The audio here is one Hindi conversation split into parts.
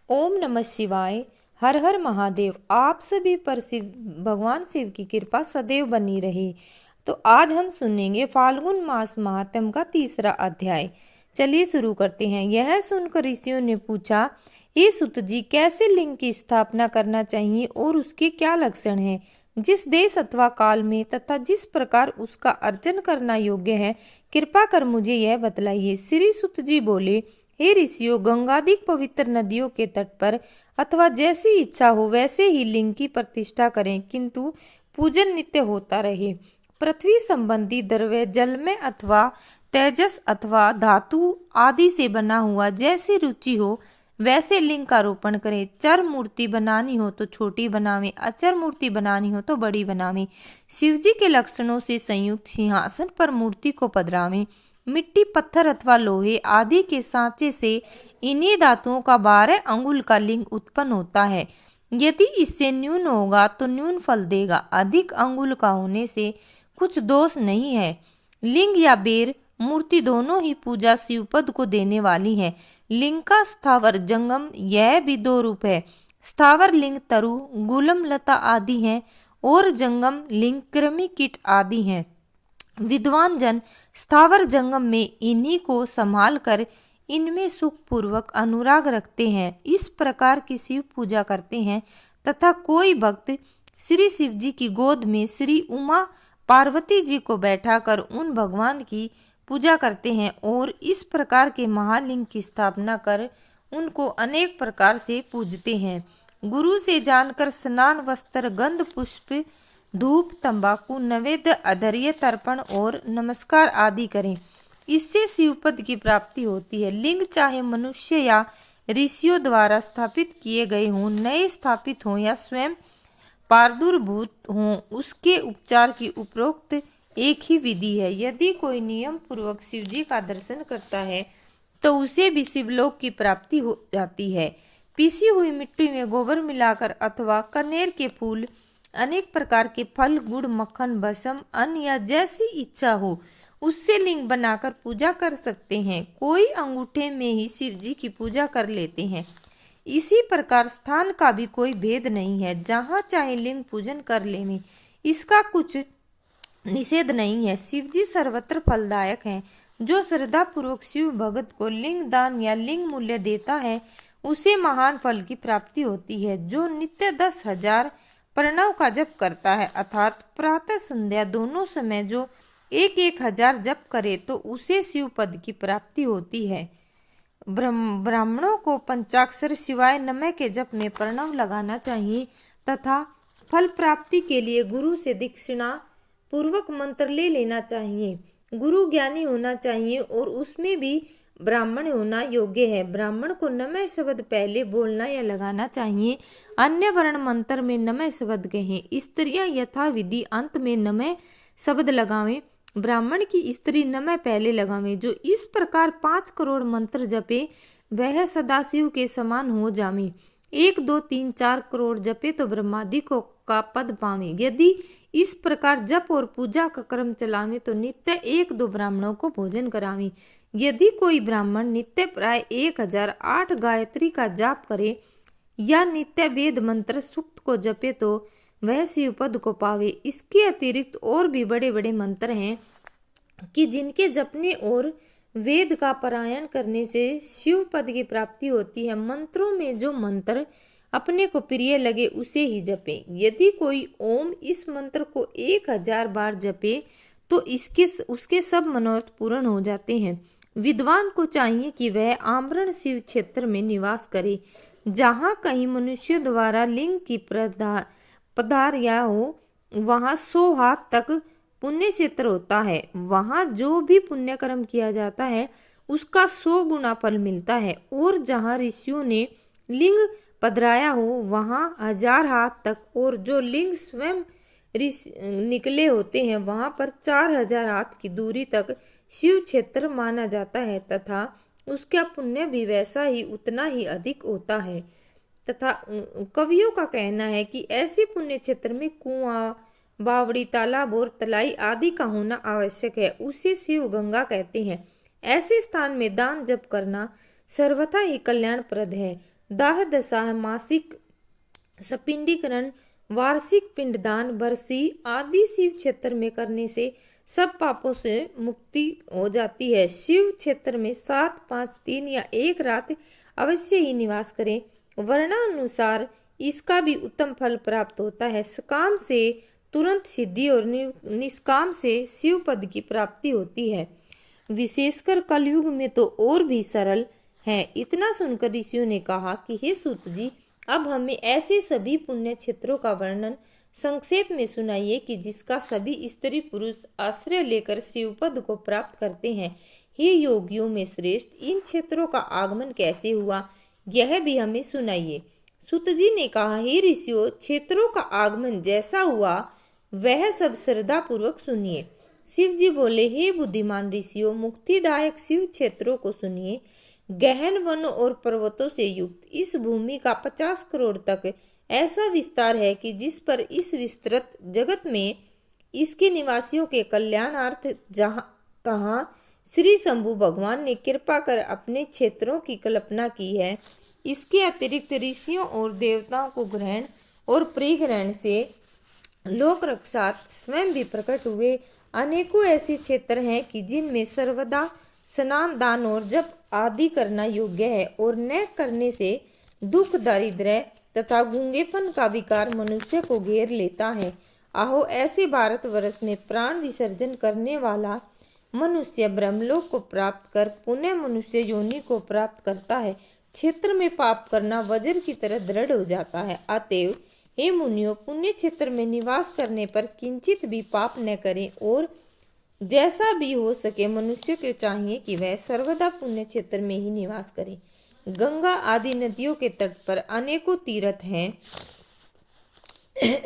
ओम नमः शिवाय। हर हर महादेव। आप सभी पर शिव भगवान शिव की कृपा सदैव बनी रहे। तो आज हम सुनेंगे फाल्गुन मास महात्म का तीसरा अध्याय। चलिए शुरू करते हैं। यह सुनकर ऋषियों ने पूछा, हे सुत जी, कैसे लिंग की स्थापना करना चाहिए और उसके क्या लक्षण हैं? जिस देश अथवा काल में तथा जिस प्रकार उसका अर्चन करना योग्य है, कृपा कर मुझे यह बतलाइए। श्री सुत जी बोले, हे ऋषियों, गंगादिक पवित्र नदियों के तट पर अथवा जैसी इच्छा हो वैसे ही लिंग की प्रतिष्ठा करें, किंतु पूजन नित्य होता रहे। पृथ्वी संबंधी द्रव्य जल में अथवा तेजस अथवा धातु आदि से बना हुआ जैसी रुचि हो वैसे लिंग का रोपण करें। चर मूर्ति बनानी हो तो छोटी बनावे, अचर मूर्ति बनानी हो तो बड़ी बनावे। शिवजी के लक्षणों से संयुक्त सिंहासन पर मूर्ति को पधरावे। मिट्टी, पत्थर अथवा लोहे आदि के सांचे से इन्हीं धातुओं का 12 अंगुल का लिंग उत्पन्न होता है। यदि इससे न्यून होगा तो न्यून फल देगा। अधिक अंगुल का होने से कुछ दोष नहीं है। लिंग या बेर मूर्ति दोनों ही पूजा शिवपद को देने वाली है। लिंग का स्थावर जंगम यह भी 2 रूप है। स्थावर लिंग तरु, गुलम, लता आदि हैं और जंगम लिंग कृमि, कीट आदि हैं। विद्वान जन स्थावर जंगम में इन्हीं को संभाल कर इनमें सुख पूर्वक अनुराग रखते हैं। इस प्रकार की शिव पूजा करते हैं तथा कोई भक्त श्री शिव जी की गोद में श्री उमा पार्वती जी को बैठाकर उन भगवान की पूजा करते हैं और इस प्रकार के महालिंग की स्थापना कर उनको अनेक प्रकार से पूजते हैं। गुरु से जानकर स्नान, वस्त्र, गंध, पुष्प, धूप, तंबाकू, नैवेद्य, अधर्य, तर्पण और नमस्कार आदि करें। इससे शिवपद की प्राप्ति होती है। लिंग चाहे मनुष्य या ऋषियों द्वारा स्थापित किए गए हों, नए स्थापित हों या स्वयं प्रादुर्भूत हों, उसके उपचार की उपरोक्त एक ही विधि है। यदि कोई नियम पूर्वक शिवजी का दर्शन करता है तो उसे भी शिवलोक की प्राप्ति हो जाती है। पीसी हुई मिट्टी में गोबर मिलाकर अथवा कनेर के फूल, अनेक प्रकार के फल, गुड़, मक्खन, भस्म, अन्न या जैसी इच्छा हो उससे लिंग बनाकर पूजा कर सकते हैं। कोई अंगूठे में ही शिव जी की पूजा कर लेते हैं। इसी प्रकार स्थान का भी कोई भेद नहीं है। जहाँ चाहे लिंग पूजन कर लें, इसका कुछ निषेध नहीं है। शिव जी सर्वत्र फलदायक हैं। जो श्रद्धा पूर्वक शिव भगत को लिंग दान या लिंग मूल्य देता है उसे महान फल की प्राप्ति होती है। जो नित्य 10,000 प्रणव का जप करता है अर्थात प्रातः संध्या दोनों समय जो 1,000 जप करे तो उसे शिव पद की प्राप्ति होती है। ब्राह्मणों को पंचाक्षर शिवाय नमः के जप में प्रणव लगाना चाहिए तथा फल प्राप्ति के लिए गुरु से दीक्षिणा पूर्वक मंत्र ले लेना चाहिए। गुरु ज्ञानी होना चाहिए और उसमें भी ब्राह्मण होना योग्य है। ब्राह्मण को नमः शब्द पहले बोलना या लगाना चाहिए। अन्य वर्ण मंत्र में नमः शब्द कहें। स्त्रियां यथा विधि अंत में नमः शब्द लगावें। ब्राह्मण की स्त्री नमः पहले लगावें। जो इस प्रकार 5 करोड़ मंत्र जपे वह सदाशिव के समान हो जावे। 1, 2, 3, 4 करोड़ जपे तो ब्रह्मादि को का पद पावे। यदि इस प्रकार जप और पूजा का क्रम चलावे तो नित्य 1-2 ब्राह्मणों को भोजन करावे। यदि कोई ब्राह्मण नित्य प्राय 1008 गायत्री का जाप करे या नित्य वेद मंत्र सूक्त को जपे तो वह शिवपद को पावे। इसके अतिरिक्त और भी बड़े बड़े मंत्र हैं कि जिनके जपने और वेद का पारायण करने से शिव पद की प्राप्ति होती है। मंत्रों में जो मंत्र अपने को प्रिय लगे उसे ही जपे। यदि कोई ओम इस मंत्र को 1000 बार जपे तो उसके सब मनोरथ पूर्ण हो जाते हैं। विद्वान को चाहिए कि वह आमरण शिव क्षेत्र में निवास करे। जहाँ कहीं मनुष्य द्वारा लिंग की पधारिया हो वहाँ 100 हाथ तक पुण्य क्षेत्र होता है। वहाँ जो भी पुण्य कर्म किया जाता है उसका 100 गुना फल मिलता है। और जहाँ ऋषियों ने लिंग पधराया हो वहाँ 1000 हाथ तक और जो लिंग स्वयं निकले होते हैं वहाँ पर 4000 हाथ की दूरी तक शिव क्षेत्र माना जाता है तथा उसका पुण्य भी वैसा ही उतना ही अधिक होता है। तथा कवियों का कहना है कि ऐसे पुण्य क्षेत्र में कुआं, बावड़ी, तालाब और तलाई आदि का होना आवश्यक है। उसे शिव गंगा कहते हैं। ऐसे स्थान में दान जप करना सर्वथा ही कल्याणप्रद है। दाह दशा, मासिक सपिंडीकरण, वार्षिक पिंडदान, बरसी आदि शिव क्षेत्र में करने से सब पापों से मुक्ति हो जाती है। शिव क्षेत्र में 7, 5, 3 या 1 रात अवश्य ही निवास करें। वर्णानुसार इसका भी उत्तम फल प्राप्त होता है। सकाम से तुरंत सिद्धि और निष्काम से शिव पद की प्राप्ति होती है। विशेषकर कलयुग में तो और भी सरल है। इतना सुनकर ऋषियों ने कहा कि हे सूत जी, अब हमें ऐसे सभी पुण्य क्षेत्रों का वर्णन संक्षेप में सुनाइए कि जिसका सभी स्त्री पुरुष आश्रय लेकर शिवपद को प्राप्त करते हैं। हे योगियों में श्रेष्ठ, इन क्षेत्रों का आगमन कैसे हुआ, यह भी हमें सुनाइए। सूत जी ने कहा, हे ऋषियों, क्षेत्रों का आगमन जैसा हुआ वह सब श्रद्धा पूर्वक सुनिए। शिव जी बोले, हे बुद्धिमान ऋषियों, मुक्तिदायक शिव क्षेत्रों को सुनिए। गहन वनों और पर्वतों से युक्त इस भूमि का 50 करोड़ तक ऐसा विस्तार है कि जिस पर इस विस्तृत जगत में इसके निवासियों के कल्याणार्थ जहाँ तहाँ श्री शंभु भगवान ने कृपा कर अपने क्षेत्रों की कल्पना की है। इसके अतिरिक्त ऋषियों और देवताओं को ग्रहण और परिग्रहण से लोक रक्षार्थ स्वयं भी प्रकट हुए अनेकों ऐसे क्षेत्र हैं कि जिनमें सर्वदा स्नान, दान और जप आदि करना योग्य है और न करने से दुख, दारिद्र्य तथा गूंगेपन का विकार मनुष्य को घेर लेता है। आहो, ऐसे भारतवर्ष में प्राण विसर्जन करने वाला मनुष्य ब्रह्मलोक को प्राप्त कर पुण्य मनुष्य योनि को प्राप्त करता है। क्षेत्र में पाप करना वज्र की तरह दृढ़ हो जाता है। अतएव हे मुनियों, पुण्य क्षेत्र में निवास करने पर किंचित भी पाप न करें और जैसा भी हो सके मनुष्य को चाहिए कि वह सर्वदा पुण्य क्षेत्र में ही निवास करे। गंगा आदि नदियों के तट पर अनेकों तीर्थ हैं।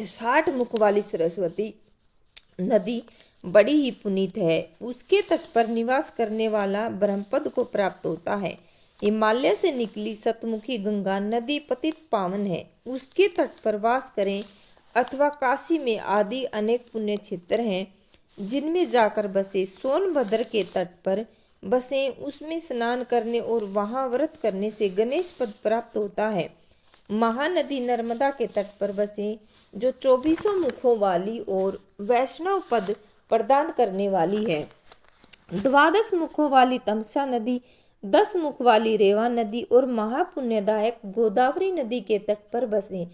60 मुख वाली सरस्वती नदी बड़ी ही पुनीत है। उसके तट पर निवास करने वाला ब्रह्मपद को प्राप्त होता है। हिमालय से निकली सतमुखी गंगा नदी पतित पावन है। उसके तट पर वास करें अथवा काशी में आदि अनेक पुण्य क्षेत्र हैं जिनमें जाकर बसे। सोनभद्र के तट पर बसे, उसमें स्नान करने और वहां व्रत करने से गणेश पद प्राप्त होता है। महानदी नर्मदा के तट पर बसे, जो 24 मुखों वाली और वैष्णव पद प्रदान करने वाली है। 12 मुखों वाली तमसा नदी, 10 मुख वाली रेवा नदी और महापुण्यदायक गोदावरी नदी के तट पर बसे,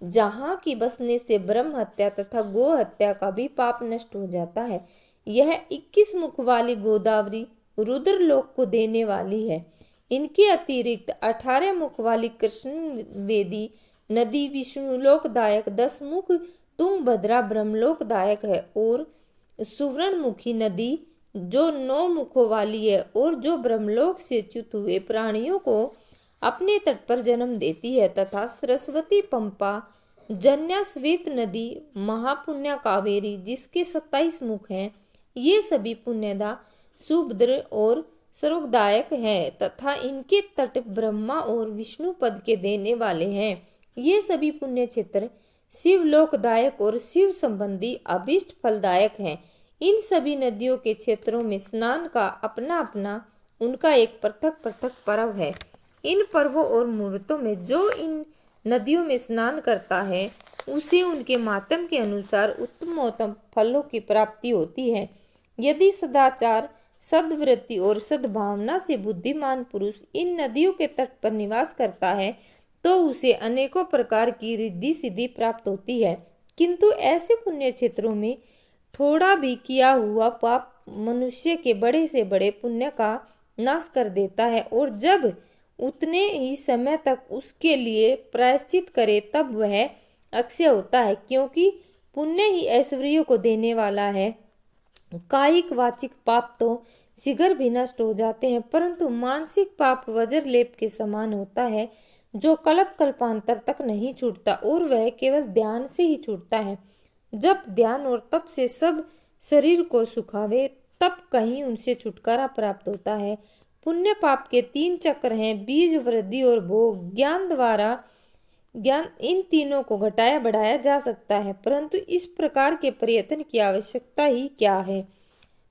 जहाँ की बसने से ब्रह्म हत्या तथा गो हत्या का भी पाप नष्ट हो जाता है। यह 21 मुख वाली गोदावरी रुद्रलोक को देने वाली है। इनके अतिरिक्त 18 मुख वाली कृष्ण वेदी नदी विष्णुलोकदायक, 10 मुख तुंगभद्रा ब्रह्मलोकदायक है और सुवर्णमुखी नदी जो 9 मुखों वाली है और जो ब्रह्मलोक से च्युत हुए प्राणियों को अपने तट पर जन्म देती है, तथा सरस्वती, पंपा, जन्या, श्वेत नदी, महापुण्य कावेरी जिसके 27 मुख हैं, ये सभी पुण्यदा, सुभद्र और सर्वदायक है तथा इनके तट ब्रह्मा और विष्णु पद के देने वाले हैं। ये सभी पुण्य क्षेत्र शिव लोकदायक और शिव संबंधी अभीष्ट फलदायक हैं। इन सभी नदियों के क्षेत्रों में स्नान का अपना अपना उनका एक पृथक पृथक पर्व है। इन पर्वों और मुहूर्तों में जो इन नदियों में स्नान करता है उसे उनके मातम के अनुसार उत्तमोत्तम फलों की प्राप्ति होती है। यदि सदाचार, सद्वृत्ति और सद्भावना से बुद्धिमान पुरुष इन नदियों के तट पर निवास करता है तो उसे अनेकों प्रकार की रिद्धि सिद्धि प्राप्त होती है। किंतु ऐसे पुण्य क्षेत्रों में थोड़ा भी किया हुआ पाप मनुष्य के बड़े से बड़े पुण्य का नाश कर देता है और जब उतने ही समय तक उसके लिए प्रायश्चित करे तब वह अक्षय होता है, क्योंकि पुण्य ही ऐश्वर्य को देने वाला है। कायिक वाचिक पाप तो शीघ्र भी नष्ट हो जाते हैं, परंतु मानसिक पाप वज्र लेप के समान होता है जो कल्प कल्पांतर तक नहीं छूटता और वह केवल ध्यान से ही छूटता है। जब ध्यान और तप से सब शरीर को सुखावे तब कहीं उनसे छुटकारा प्राप्त होता है। पुण्य पाप के 3 चक्र हैं, बीज, वृद्धि और भोग। ज्ञान द्वारा इन तीनों को घटाया बढ़ाया जा सकता है, परंतु इस प्रकार के प्रयत्न की आवश्यकता ही क्या है।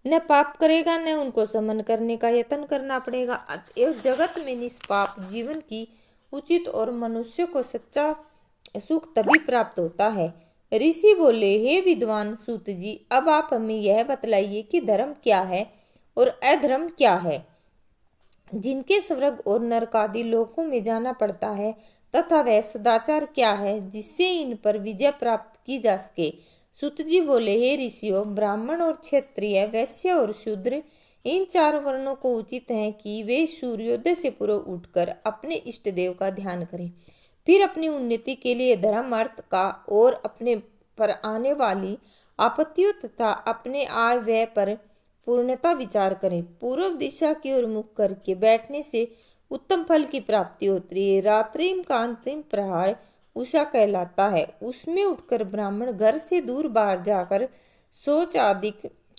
न पाप करेगा न उनको समन करने का यत्न करना पड़ेगा। अतएव जगत में निष्पाप जीवन की उचित और मनुष्य को सच्चा सुख तभी प्राप्त होता है। ऋषि बोले, हे विद्वान सूत जी, अब आप हमें यह बतलाइए कि धर्म क्या है और अधर्म क्या है, जिनके स्वर्ग और नरक आदि लोकों में जाना पड़ता है, तथा वह सदाचार क्या है जिससे इन पर विजय प्राप्त की जा सके। सूत जी बोले, हे ऋषियों, ब्राह्मण और क्षत्रिय, वैश्य और शूद्र, इन चार वर्णों को उचित है कि वे सूर्योदय से पूर्व उठकर अपने इष्ट देव का ध्यान करें, फिर अपनी उन्नति के लिए धर्म अर्थ का और अपने पर आने वाली आपत्तियों तथा अपने आय व्यय पर पूर्णता विचार करें। पूर्व दिशा की ओर मुख करके बैठने से उत्तम फल की प्राप्ति होती है। रात्रि का अंतिम प्रहार उषा कहलाता है। उसमें उठकर ब्राह्मण घर से दूर बाहर जाकर शौच आदि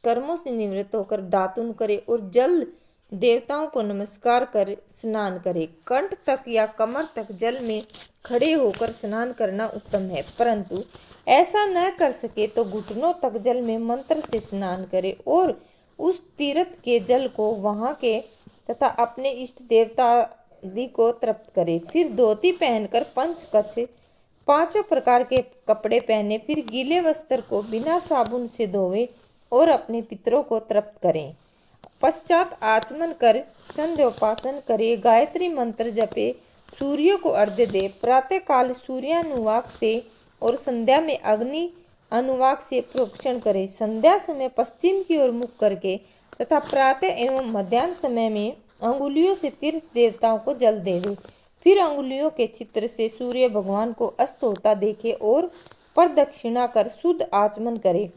कर्मों से निवृत्त होकर दातुन करे और जल देवताओं को नमस्कार कर स्नान करे। कंठ तक या कमर तक जल में खड़े होकर स्नान करना उत्तम है, परंतु ऐसा न कर सके तो घुटनों तक जल में मंत्र से स्नान करे और उस तीर्थ के जल को वहां के तथा अपने इष्ट देवता आदि को तृप्त करे। फिर धोती पहनकर पंचकच्छ पांचों प्रकार के कपड़े पहने, फिर गीले वस्त्र को बिना साबुन से धोवे और अपने पितरों को तृप्त करें। पश्चात आचमन कर संध्योपासन करे, गायत्री मंत्र जपे, सूर्य को अर्घ्य दे, प्रातः काल सूर्यानुवाक से और संध्या में अग्नि अनुवाक से प्रोक्षण करे। संध्या समय पश्चिम की ओर मुख करके तथा प्रातः एवं मध्याह्न समय में अंगुलियों से तीर्थ देवताओं को जल देवे। फिर अंगुलियों के चित्र से सूर्य भगवान को अस्त होता देखे और प्रदक्षिणा कर शुद्ध आचमन करे।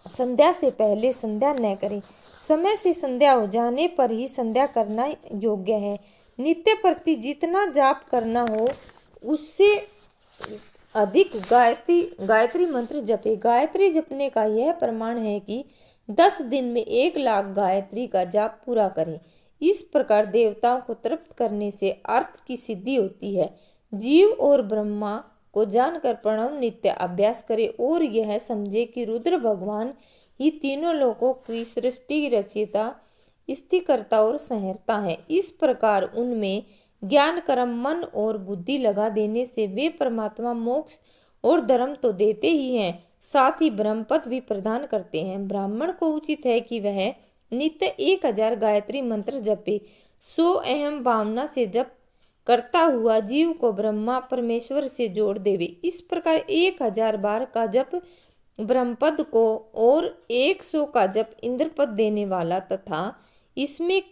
संध्या से पहले संध्या न करे। समय से संध्या हो जाने पर ही संध्या करना योग्य है। नित्य प्रति जितना जाप करना हो उससे अधिक गायत्री मंत्र जपे। गायत्री जपने का यह प्रमाण है कि 10 दिन में 1 लाख गायत्री का जाप पूरा करें। इस प्रकार देवताओं को तृप्त करने से अर्थ की सिद्धि होती है। जीव और ब्रह्मा को जानकर प्रणव नित्य अभ्यास करे और यह समझे कि रुद्र भगवान ही तीनों लोकों की सृष्टि रचयिता, स्थितिकर्ता और संहर्ता है। इस प्रकार उनमें ज्ञान, कर्म, मन और बुद्धि लगा देने से वे परमात्मा मोक्ष और धर्म तो देते ही हैं, साथ ही ब्रह्मपद भी प्रदान करते हैं। ब्राह्मण को उचित है कि वह नित्य 1000 गायत्री मंत्र जपे। 100 अहम भावना से जप करता हुआ जीव को ब्रह्मा परमेश्वर से जोड़ देवे। इस प्रकार 1000 बार का जप ब्रह्मपद को और 100 का जप इंद्रपद देने वाला तथा इसमें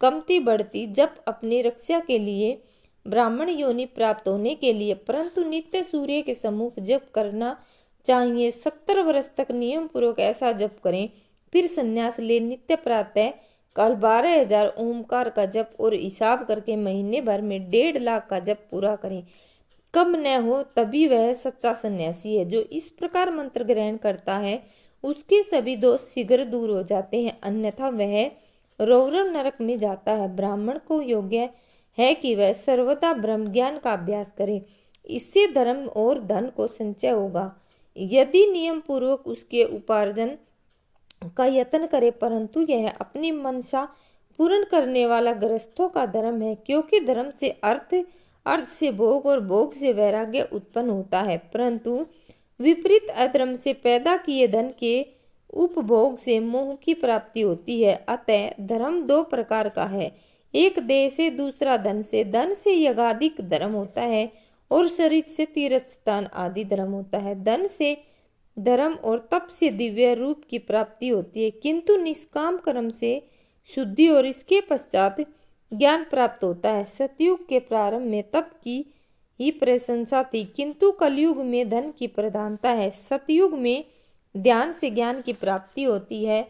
कमती बढ़ती जप अपनी रक्षा के लिए ब्राह्मण योनि प्राप्त होने के लिए, परंतु नित्य सूर्य के सम्मुख जप करना चाहिए। 70 वर्ष तक नियम पूर्वक ऐसा जप करें, फिर संन्यास ले नित्य प्रातः काल 12,000 ओमकार का जप और हिसाब करके महीने भर में 1.5 लाख का जप पूरा करें। कम न हो तभी वह सच्चा सन्यासी है। जो इस प्रकार मंत्र ग्रहण करता है उसके सभी दोष शीघ्र दूर हो जाते हैं, अन्यथा वह रौरव नरक में जाता है। ब्राह्मण को योग्य है कि वह सर्वदा ब्रह्म ज्ञान का अभ्यास करे, इससे धर्म और धन को संचय होगा। यदि नियम पूर्वक उसके उपार्जन का यत्न करे, परंतु यह अपनी मनसा पूर्ण करने वाला गृहस्थों का धर्म है, क्योंकि धर्म से अर्थ, अर्थ से भोग और भोग से वैराग्य उत्पन्न होता है, परंतु विपरीत अधर्म से पैदा किए धन के उपभोग से मोह की प्राप्ति होती है। अतः धर्म 2 प्रकार का है, एक देह से, दूसरा धन से। धन से यज्ञादिक धर्म होता है और शरीर से तीर्थ स्थान आदि धर्म होता है। धन से धर्म और तप से दिव्य रूप की प्राप्ति होती है, किंतु निष्काम कर्म से शुद्धि और इसके पश्चात ज्ञान प्राप्त होता है। सतयुग के प्रारंभ में तप की ही प्रशंसा थी, किंतु कलयुग में धन की प्रधानता है। सतयुग में ध्यान से ज्ञान की प्राप्ति होती है,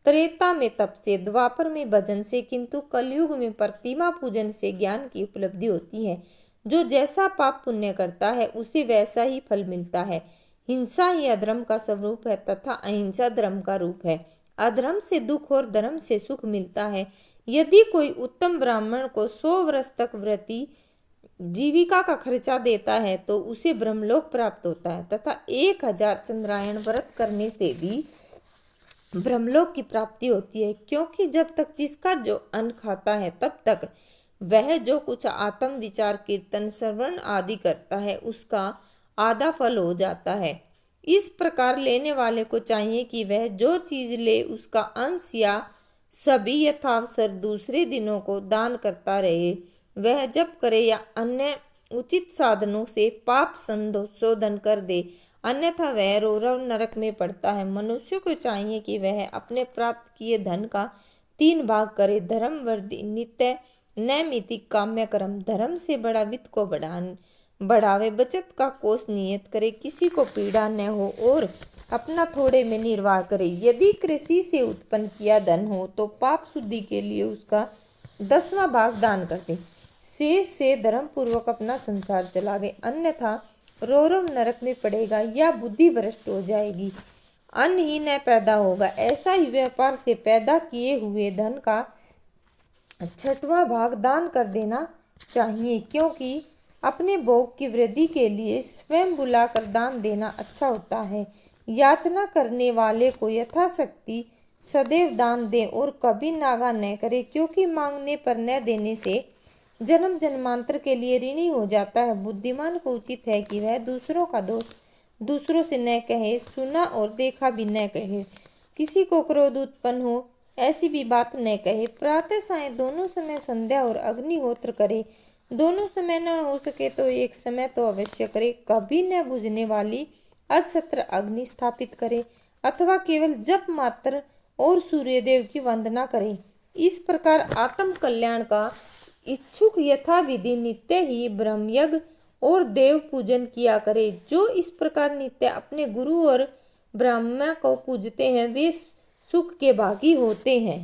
त्रेता में तप से, द्वापर में भजन से, किंतु कलयुग में प्रतिमा पूजन से ज्ञान की उपलब्धि होती है। जो जैसा पाप पुण्य करता है उसे वैसा ही फल मिलता है। हिंसा ही अधर्म का स्वरूप है तथा अहिंसा धर्म का रूप है। अधर्म से दुख और धर्म से सुख मिलता है। यदि कोई उत्तम ब्राह्मण को 100 वर्ष तक व्रती जीविका का खर्चा देता है तो उसे ब्रह्मलोक प्राप्त होता है, तथा 1000 चंद्रायण व्रत करने से भी ब्रह्मलोक की प्राप्ति होती है, क्योंकि जब तक जिसका जो अन्न खाता है तब तक वह जो कुछ आत्म विचार कीर्तन श्रवण आदि करता है उसका आधा फल हो जाता है। इस प्रकार लेने वाले को चाहिए कि वह जो चीज ले उसका अंश या सभी यथावसर दूसरे दिनों को दान करता रहे। वह जप करे या अन्य उचित साधनों से पाप संशोधन कर दे, अन्यथा वह रौरव नरक में पड़ता है। मनुष्य को चाहिए कि वह अपने प्राप्त किए धन का 3 भाग करे। धर्म वर्धि नित्य नैमितिक काम्य कर्म, धर्म से बड़ा वित्त को बढ़ावे, बचत का कोष नियत करे, किसी को पीड़ा न हो और अपना थोड़े में निर्वाह करे। यदि कृषि से उत्पन्न किया धन हो तो पाप शुद्धि के लिए उसका 10वां भाग दान कर दे। शेष से धर्म पूर्वक अपना संसार चलावे, अन्यथा रौरव नरक में पड़ेगा या बुद्धि भ्रष्ट हो जाएगी, अन्न ही न पैदा होगा। ऐसा ही व्यापार से पैदा किए हुए धन का 6वां भाग दान कर देना चाहिए, क्योंकि अपने भोग की वृद्धि के लिए स्वयं बुलाकर दान देना अच्छा होता है। याचना करने वाले को यथाशक्ति सदैव दान दे और कभी नागा न करे, क्योंकि मांगने पर न देने से जन्म जन्मांतर के लिए ऋणी हो जाता है। बुद्धिमान को उचित है कि वह दूसरों का दोष दूसरों से न कहे, सुना और देखा भी न कहे। किसी को क्रोध उत्पन्न हो ऐसी भी बात न कहे। प्रातः साय दोनों समय संध्या और अग्निहोत्र करे। दोनों समय न हो सके तो एक समय तो अवश्य करे। कभी न बुझने वाली अक्षत्र अग्नि स्थापित करे अथवा केवल जप मात्र और सूर्यदेव की वंदना करे। इस प्रकार आत्म कल्याण का इच्छुक यथाविधि नित्य ही ब्रह्मयज्ञ और देव पूजन किया करे। जो इस प्रकार नित्य अपने गुरु और ब्रह्मा को पूजते हैं वे सुख के भागी होते हैं।